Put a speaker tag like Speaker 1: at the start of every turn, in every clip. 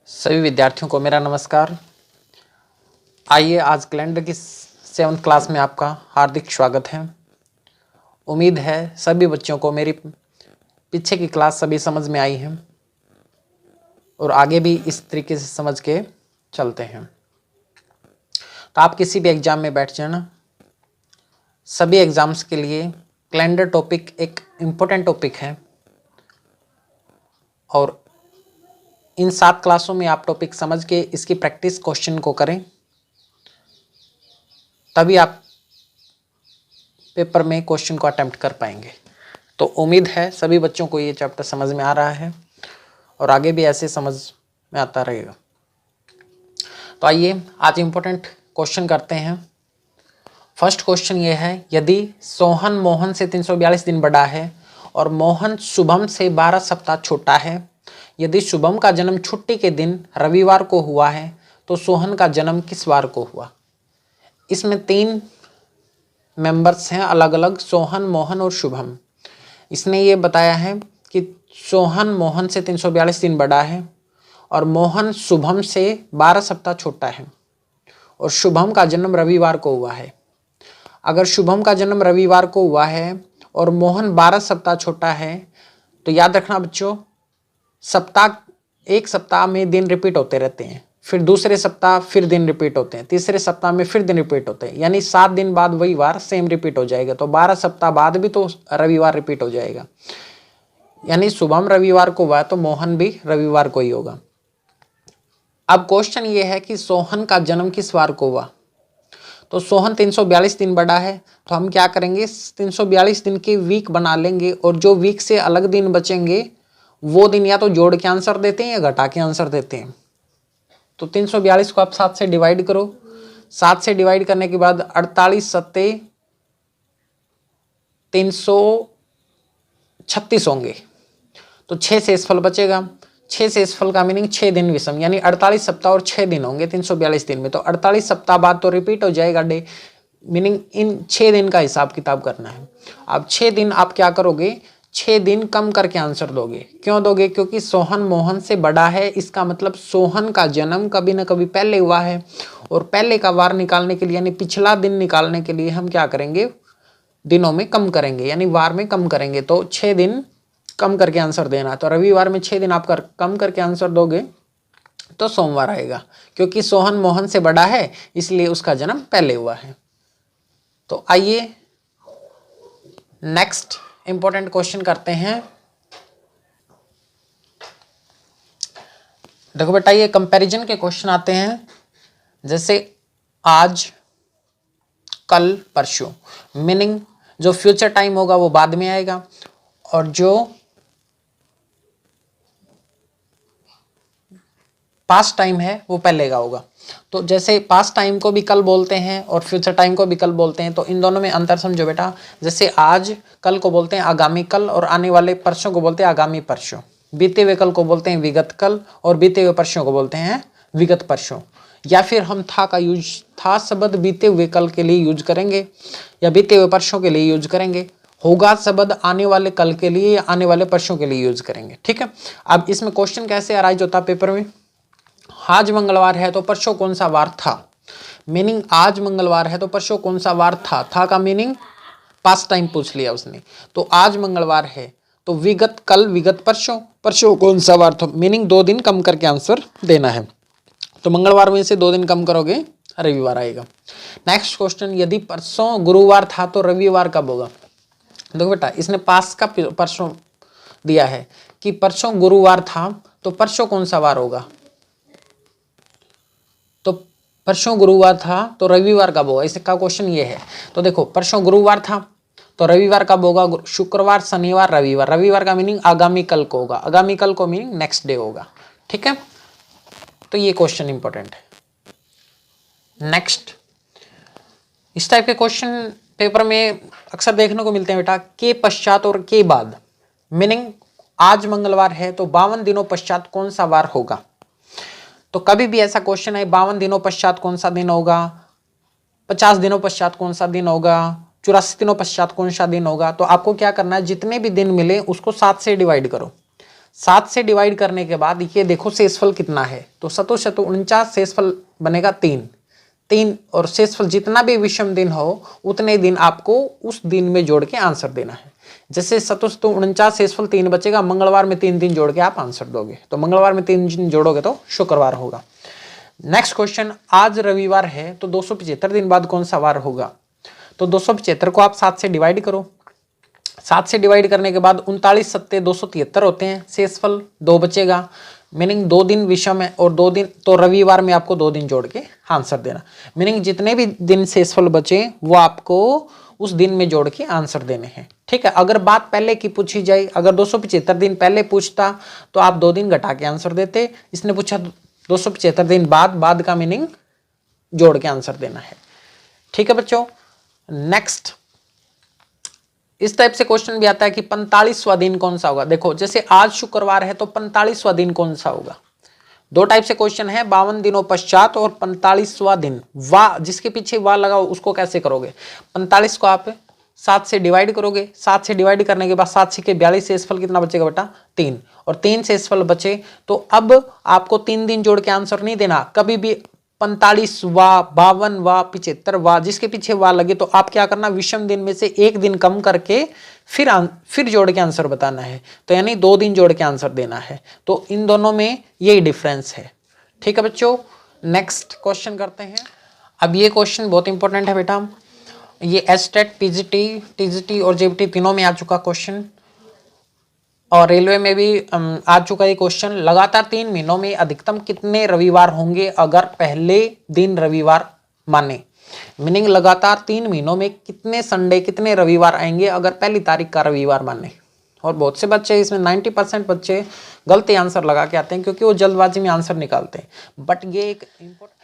Speaker 1: सभी विद्यार्थियों को मेरा नमस्कार। आइए आज कैलेंडर की 7th क्लास में आपका हार्दिक स्वागत है। उम्मीद है सभी बच्चों को मेरी पीछे की क्लास सभी समझ में आई है और आगे भी इस तरीके से समझ के चलते हैं। तो आप किसी भी एग्जाम में बैठ जाना, सभी एग्जाम्स के लिए कैलेंडर टॉपिक एक इम्पोर्टेंट टॉपिक है और इन 7 क्लासों में आप टॉपिक समझ के इसकी प्रैक्टिस क्वेश्चन को करें, तभी आप पेपर में क्वेश्चन को अटेम्प्ट कर पाएंगे। तो उम्मीद है सभी बच्चों को ये चैप्टर समझ में आ रहा है और आगे भी ऐसे समझ में आता रहेगा। तो आइए आज इम्पोर्टेंट क्वेश्चन करते हैं। फर्स्ट क्वेश्चन ये है, यदि सोहन मोहन से 342 दिन बड़ा है और मोहन शुभम से 12 सप्ताह छोटा है, यदि शुभम का जन्म छुट्टी के दिन रविवार को हुआ है तो सोहन का जन्म किस वार को हुआ। इसमें 3 मेंबर्स हैं अलग अलग, सोहन, मोहन और शुभम। इसने ये बताया है कि सोहन मोहन से 342 दिन बड़ा है और मोहन शुभम से 12 सप्ताह छोटा है और शुभम का जन्म रविवार को हुआ है। अगर शुभम का जन्म रविवार को हुआ है और मोहन 12 सप्ताह छोटा है तो याद रखना बच्चों, एक सप्ताह में दिन रिपीट होते रहते हैं, फिर दूसरे सप्ताह फिर दिन रिपीट होते हैं, तीसरे सप्ताह में फिर दिन रिपीट होते हैं, यानी 7 दिन बाद वही वार सेम रिपीट हो जाएगा। तो 12 सप्ताह बाद भी तो रविवार रिपीट हो जाएगा, यानी शुभम रविवार को हुआ तो मोहन भी रविवार को ही होगा। अब क्वेश्चन ये है कि सोहन का जन्म किस वार को हुआ। तो सोहन 342 दिन बड़ा है तो हम क्या करेंगे, 342 दिन के वीक बना लेंगे और जो वीक से अलग दिन बचेंगे वो दिन या तो जोड़ के आंसर देते हैं या घटा के आंसर देते हैं। तो 342 को आप 7 से डिवाइड करो, 7 से डिवाइड करने के बाद 48 सत्ते 336 होंगे तो 6 शेषफल बचेगा। 6 शेषफल का मीनिंग 6 दिन विषम, यानी 48 सप्ताह और 6 दिन होंगे 342 दिन में। तो 48 सप्ताह बाद तो रिपीट हो जाएगा डे, मीनिंग इन 6 दिन का हिसाब किताब करना है। अब 6 दिन आप क्या करोगे, 6 दिन कम करके आंसर दोगे। क्यों दोगे, क्योंकि सोहन मोहन से बड़ा है, इसका मतलब सोहन का जन्म कभी ना कभी पहले हुआ है और पहले का वार निकालने के लिए यानी पिछला दिन निकालने के लिए हम क्या करेंगे, दिनों में कम करेंगे यानी वार में कम करेंगे। तो 6 दिन कम करके आंसर देना। तो रविवार में 6 दिन आप कम करके आंसर दोगे तो सोमवार आएगा, क्योंकि सोहन मोहन से बड़ा है इसलिए उसका जन्म पहले हुआ है। तो आइए नेक्स्ट इंपॉर्टेंट क्वेश्चन करते हैं। देखो बेटा, ये कंपैरिजन के क्वेश्चन आते हैं, जैसे आज, कल, परसों। मीनिंग जो फ्यूचर टाइम होगा वो बाद में आएगा और जो पास्ट टाइम है वो पहले का होगा। तो जैसे पास्ट टाइम को भी कल बोलते हैं और फ्यूचर टाइम को भी कल बोलते हैं, तो इन दोनों में अंतर समझो बेटा। जैसे आज कल को बोलते हैं आगामी कल और आने वाले परसों को बोलते हैं आगामी परसों। बीते हुए कल को बोलते हैं विगत कल और बीते हुए परसों को बोलते हैं विगत परसों। या फिर हम था का यूज, था शब्द बीते हुए कल के लिए यूज करेंगे या बीते हुए परसों के लिए यूज करेंगे। होगा शब्द आने वाले कल के लिए या आने वाले परसों के लिए यूज करेंगे। ठीक है। अब इसमें क्वेश्चन कैसे अराइज होता है पेपर में, आज मंगलवार है तो परसों कौन सा वार था। मीनिंग आज मंगलवार है तो परसों कौन सा वार था का मीनिंग पास्ट टाइम पूछ लिया उसने। तो आज मंगलवार है तो विगत कल, विगत परसों, परसों कौन सा वार था, मीनिंग 2 दिन कम करके आंसर देना है। तो मंगलवार में से 2 दिन कम करोगे रविवार आएगा। नेक्स्ट क्वेश्चन, यदि परसों गुरुवार था तो रविवार कब होगा। देखो बेटा, इसने पास्ट का परसों दिया है कि परसों गुरुवार था तो परसों कौन सा वार होगा। तो परसों गुरुवार था तो रविवार कब होगा, इसका क्वेश्चन ये है। तो देखो, परसों गुरुवार था तो रविवार कब होगा, शुक्रवार, शनिवार, रविवार। रविवार का मीनिंग आगामी कल को होगा, आगामी कल को मीनिंग नेक्स्ट डे होगा। ठीक है। तो ये क्वेश्चन इंपॉर्टेंट है। नेक्स्ट, इस टाइप के क्वेश्चन पेपर में अक्सर देखने को मिलते हैं बेटा, के पश्चात और के बाद। मीनिंग आज मंगलवार है तो 52 दिनों पश्चात कौन सा वार होगा। तो कभी भी ऐसा क्वेश्चन है 52 दिनों पश्चात कौन सा दिन होगा, 50 दिनों पश्चात कौन सा दिन होगा, 84 दिनों पश्चात कौन सा दिन होगा। तो आपको क्या करना है, जितने भी दिन मिले उसको 7 से डिवाइड करो। 7 से डिवाइड करने के बाद ये देखो शेषफल कितना है, तो 7 शतु 49 शेषफल बनेगा 3 और शेषफल जितना भी विषम दिन हो उतने दिन आपको उस दिन में जोड़ के आंसर देना है। जैसे 7 शतु 49 शेषफल 3 बचेगा, मंगलवार में 3 दिन जोड़ के आप आंसर दोगे, तो मंगलवार में 3 दिन जोड़ोगे तो शुक्रवार होगा। नेक्स्ट क्वेश्चन, आज रविवार है तो 275 दिन बाद कौन सा वार होगा? तो 275 को आप 7 से डिवाइड करो, 7 से डिवाइड करने के बाद 39 सत्ते 273 होते हैं, शेषफल 2 बचेगा, मीनिंग 2 दिन विषम है और 2 दिन, तो रविवार में आपको 2 दिन जोड़ के आंसर देना, मीनिंग जितने भी दिन शेषफल बचे वो आपको उस दिन में जोड़ के आंसर देने हैं। ठीक है, अगर बात पहले की पूछी जाए, अगर 275 दिन पहले पूछता तो आप 2 दिन घटा के आंसर देते, इसने पूछा 275 दिन बाद का मीनिंग जोड़ के आंसर देना है। ठीक है बच्चों, नेक्स्ट इस टाइप से क्वेश्चन भी आता है कि 45वां दिन कौन सा होगा। देखो जैसे आज शुक्रवार है तो 45वां दिन कौन सा होगा। 2 टाइप से क्वेश्चन है, 52 दिनों पश्चात और 45वां दिन। वाह, जिसके पीछे वाह लगाओ उसको कैसे करोगे? 45 को आप 7 से डिवाइड करोगे, 7 से डिवाइड करने के बाद 7 से 42 शेषफल कितना बचेगा बेटा? 3, और 3 शेषफल बचे तो अब आपको 3 दिन जोड़ के आंसर नहीं देना, कभी भी 45वां 52वां 75वां जिसके पीछे वाह लगे तो आप क्या करना, विषम दिन में से 1 दिन कम करके फिर जोड़ के आंसर बताना है, तो यानी 2 दिन जोड़ के आंसर देना है। तो इन दोनों में यही डिफरेंस है। ठीक है बच्चों, नेक्स्ट क्वेश्चन करते हैं। अब ये क्वेश्चन बहुत इंपॉर्टेंट है बेटा, ये एसटेट टीजीटी और जेबीटी तीनों में आ चुका क्वेश्चन, और रेलवे में भी आ चुका है क्वेश्चन। लगातार 3 महीनों में अधिकतम कितने रविवार होंगे अगर पहले दिन रविवार माने, मीनिंग लगातार 3 महीनों में कितने संडे कितने रविवार आएंगे अगर पहली तारीख का रविवार माने। और बहुत से बच्चे इसमें 90% बच्चे गलत आंसर लगा के आते हैं क्योंकि वो जल्दबाजी में आंसर निकालते हैं, बट ये एक इम्पोर्टेंट।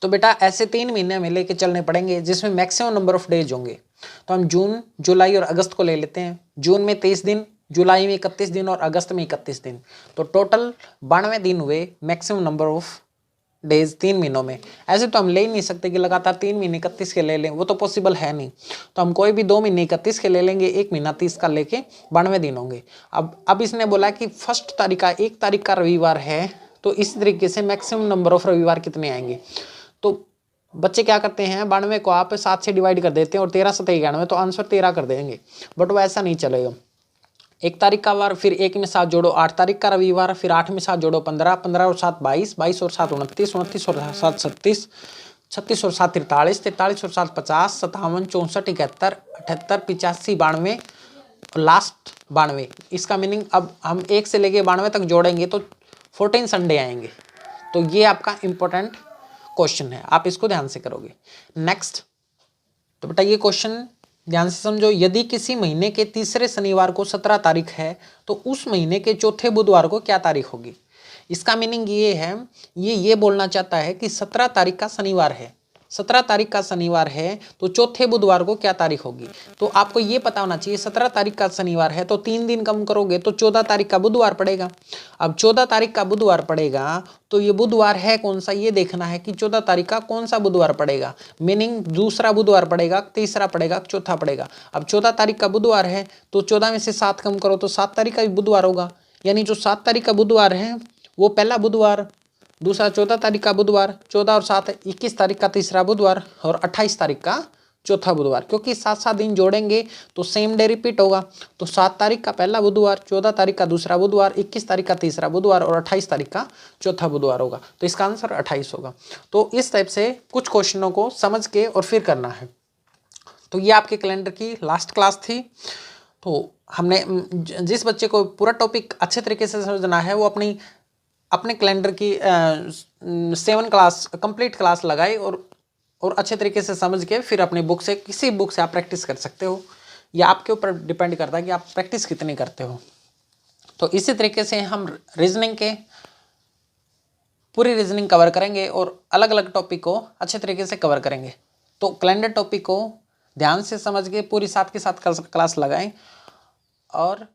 Speaker 1: तो बेटा ऐसे 3 महीने में लेके चलने पड़ेंगे जिसमें मैक्सिमम नंबर ऑफ डेज होंगे। तो हम जून जुलाई और अगस्त को ले लेते हैं। जून में 23 दिन, जुलाई में 31 दिन और अगस्त में 31 दिन, तो टोटल 92 दिन हुए मैक्सिमम नंबर ऑफ डेज 3 महीनों में। ऐसे तो हम ले ही नहीं सकते कि लगातार 3 महीने 31 के ले लें, वो तो पॉसिबल है नहीं। तो हम कोई भी 2 महीने 31 के ले लेंगे, 1 महीना 30 का लेके 92 दिन होंगे। अब इसने बोला कि फर्स्ट तारीख का 1 तारीख का रविवार है, तो इस तरीके से मैक्सिमम नंबर ऑफ रविवार कितने आएंगे। तो बच्चे क्या करते हैं, 92 को आप 7 से डिवाइड कर देते हैं और 13 7 91, तो आंसर 13 कर देंगे, बट वो ऐसा नहीं चलेगा। 1 तारीख का वार, फिर 1 में 7 जोड़ो 8 तारीख का रविवार, फिर 8 में 7 जोड़ो 15, 15 और 7 22, 22 और 7 29, 29 और 7 36, 36 और 7 43, 43 और 7 50, 57, 64, 71, 78, 85, 92, लास्ट 92। इसका मीनिंग अब हम 1 से लेके 92 तक जोड़ेंगे तो 14 संडे आएंगे। तो ये आपका इंपॉर्टेंट क्वेश्चन है, आप इसको ध्यान से करोगे। नेक्स्ट, तो बेटा ये क्वेश्चन ध्यान से समझो। यदि किसी महीने के तीसरे शनिवार को 17 तारीख है तो उस महीने के चौथे बुधवार को क्या तारीख होगी। इसका मीनिंग ये है, ये बोलना चाहता है कि 17 तारीख का शनिवार है, 17 तारीख का शनिवार है तो चौथे बुधवार को क्या तारीख होगी। तो आपको ये पता होना चाहिए 17 तारीख का शनिवार है तो 3 दिन कम करोगे तो 14 तारीख का बुधवार पड़ेगा। अब 14 तारीख का बुधवार पड़ेगा तो ये बुधवार है कौन सा, ये देखना है कि 14 तारीख का कौन सा बुधवार पड़ेगा, मीनिंग दूसरा बुधवार पड़ेगा, तीसरा पड़ेगा, चौथा पड़ेगा। अब 14 तारीख का बुधवार है तो 14 में से 7 कम करो तो 7 तारीख का भी बुधवार होगा, यानी जो 7 तारीख का बुधवार है वो पहला बुधवार, दूसरा 14 तारीख का बुधवार, 14 और 7 21 तारीख का तीसरा बुधवार और 28 तारीख का चौथा बुधवार, क्योंकि 7-7 दिन जोड़ेंगे तो सेम डे रिपीट होगा। तो 7 तारीख का पहला बुधवार, 14 तारीख का दूसरा बुधवार, 21 तारीख का तीसरा बुधवार और 28 तारीख का चौथा बुधवार होगा। तो इसका आंसर 28 होगा। तो इस टाइप से कुछ क्वेश्चनों को समझ के और फिर करना है। तो ये आपके कैलेंडर की लास्ट क्लास थी। तो हमने जिस बच्चे को पूरा टॉपिक अच्छे तरीके से समझना है वो अपने कैलेंडर की 7 क्लास कंप्लीट क्लास लगाए और अच्छे तरीके से समझ के फिर अपनी बुक से, किसी बुक से आप प्रैक्टिस कर सकते हो, या आपके ऊपर डिपेंड करता है कि आप प्रैक्टिस कितनी करते हो। तो इसी तरीके से हम रीजनिंग के पूरी रीजनिंग कवर करेंगे और अलग अलग टॉपिक को अच्छे तरीके से कवर करेंगे। तो कैलेंडर टॉपिक को ध्यान से समझ के पूरी साथ के साथ क्लास लगाएं और